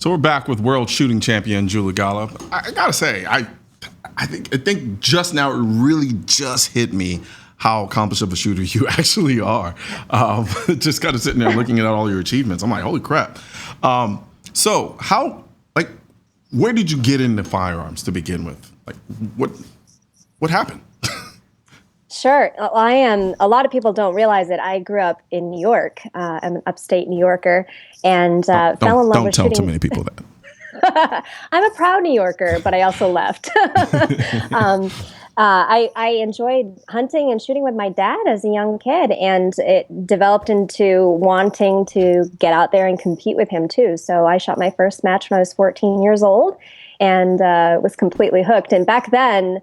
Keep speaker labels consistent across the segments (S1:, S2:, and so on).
S1: So we're back with world shooting champion Julie Golob. I gotta say, I think just now it really just hit me how accomplished of a shooter you actually are. Just kind of sitting there looking at all your achievements, I'm like, holy crap. So where did you get into firearms to begin with? Like, what happened?
S2: Sure. A lot of people don't realize it. I grew up in New York. I'm an upstate New Yorker and fell in love with shooting.
S1: Don't tell too many people that.
S2: I'm a proud New Yorker, but I also left. I enjoyed hunting and shooting with my dad as a young kid, and it developed into wanting to get out there and compete with him too. So I shot my first match when I was 14 years old and was completely hooked. And back then,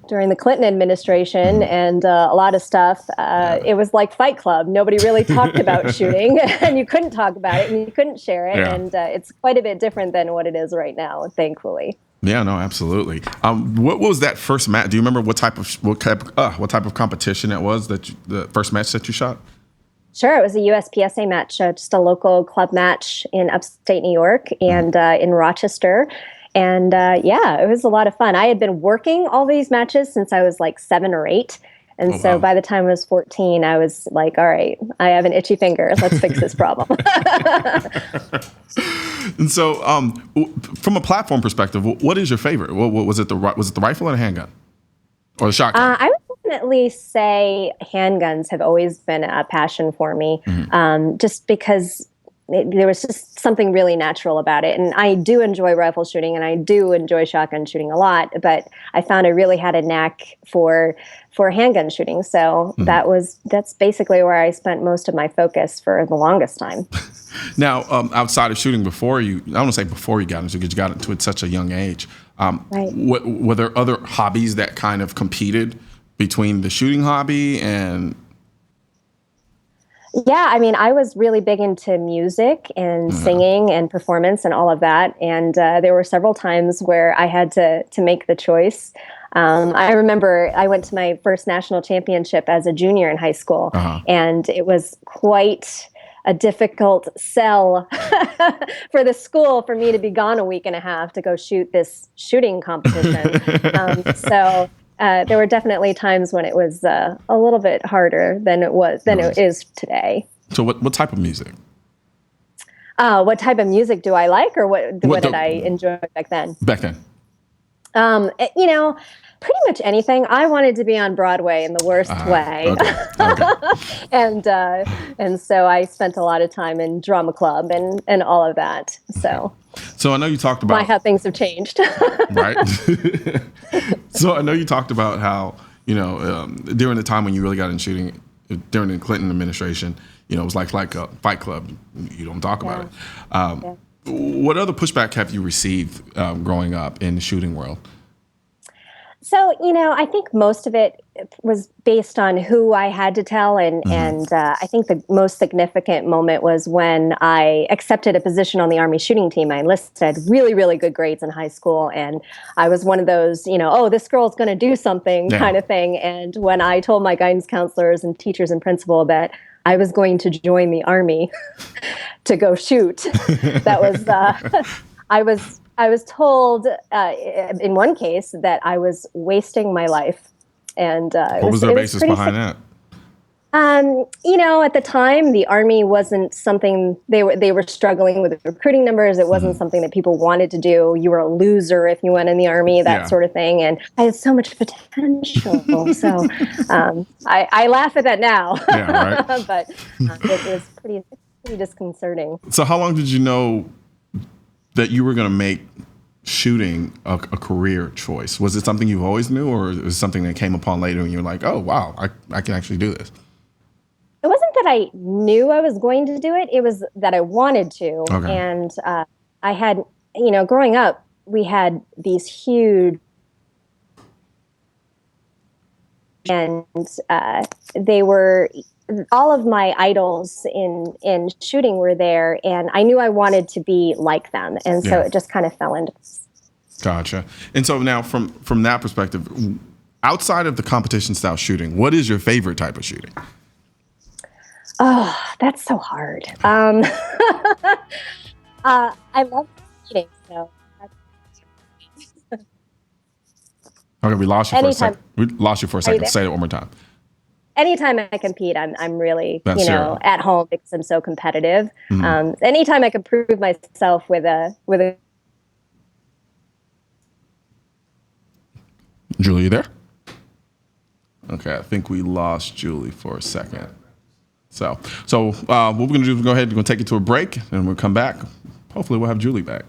S2: during the Clinton administration and a lot of stuff, it was like Fight Club. Nobody really talked about shooting, and you couldn't talk about it, and you couldn't share it. Yeah. And it's quite a bit different than what it is right now, thankfully.
S1: Yeah, no, absolutely. What was that first match? Do you remember what type of competition it was the first match that you shot?
S2: Sure, it was a USPSA match, just a local club match in upstate New York and in Rochester. And yeah, it was a lot of fun. I had been working all these matches since I was like 7 or 8. And so by the time I was 14, I was like, all right, I have an itchy finger. Let's fix this problem.
S1: And so from a platform perspective, what is your favorite? Was it the rifle or the handgun? Or the shotgun?
S2: I would definitely say handguns have always been a passion for me, just because there was just something really natural about it. And I do enjoy rifle shooting and I do enjoy shotgun shooting a lot, but I found I really had a knack for handgun shooting. So that's basically where I spent most of my focus for the longest time.
S1: Now, outside of shooting I don't want to say before you got into it, because you got into it at such a young age.
S2: Right.
S1: Were there other hobbies that kind of competed between the shooting hobby and...
S2: Yeah, I mean, I was really big into music and singing and performance and all of that. And there were several times where I had to make the choice. I remember I went to my first national championship as a junior in high school, and it was quite a difficult sell for the school for me to be gone a week and a half to go shoot this shooting competition. So there were definitely times when it was a little bit harder than it is today.
S1: So what type of music?
S2: What type of music do I like, or what did I enjoy back then?
S1: Back then.
S2: Pretty much anything. I wanted to be on Broadway in the worst way.
S1: Okay.
S2: And so I spent a lot of time in drama club and all of that. So
S1: I know you talked about
S2: how things have changed.
S1: Right. So I know you talked about how, during the time when you really got into shooting, during the Clinton administration, it was like a Fight Club. You don't talk about it. What other pushback have you received growing up in the shooting world?
S2: So, I think most of it was based on who I had to tell. And I think the most significant moment was when I accepted a position on the Army shooting team. I enlisted, had really, really good grades in high school. And I was one of those, oh, this girl's going to do something kind of thing. And when I told my guidance counselors and teachers and principal that I was going to join the Army to go shoot, that was... I was told in one case that I was wasting my life. And
S1: what was their basis behind that?
S2: At the time, the Army wasn't something they were struggling with recruiting numbers. It wasn't something that people wanted to do. You were a loser if you went in the Army, that sort of thing. And I had so much potential. So I laugh at that now.
S1: Yeah, right.
S2: But it was pretty disconcerting.
S1: So how long did you know that you were going to make shooting a career choice? Was it something you always knew, or was it something that came upon later and you're like, oh, wow, I can actually do this?
S2: It wasn't that I knew I was going to do it. It was that I wanted to. Okay. And I had, growing up, we had these huge, and they were... all of my idols in shooting were there, and I knew I wanted to be like them. And so it just kind of fell into place.
S1: Gotcha. And so now from that perspective, outside of the competition style shooting, what is your favorite type of shooting?
S2: Oh, that's so hard. I love competing, so
S1: Okay, we lost you for a
S2: anytime.
S1: second. We lost you for a
S2: Are you
S1: second.
S2: there?
S1: Say it one more time.
S2: Anytime I compete, I'm really,
S1: That's zero.
S2: at home because I'm so competitive.
S1: Mhm.
S2: Anytime I can prove myself with a
S1: Julie, you there? Okay, I think we lost Julie for a second. So what we're gonna do is go ahead and we're gonna take it to a break, and we'll come back. Hopefully, we'll have Julie back.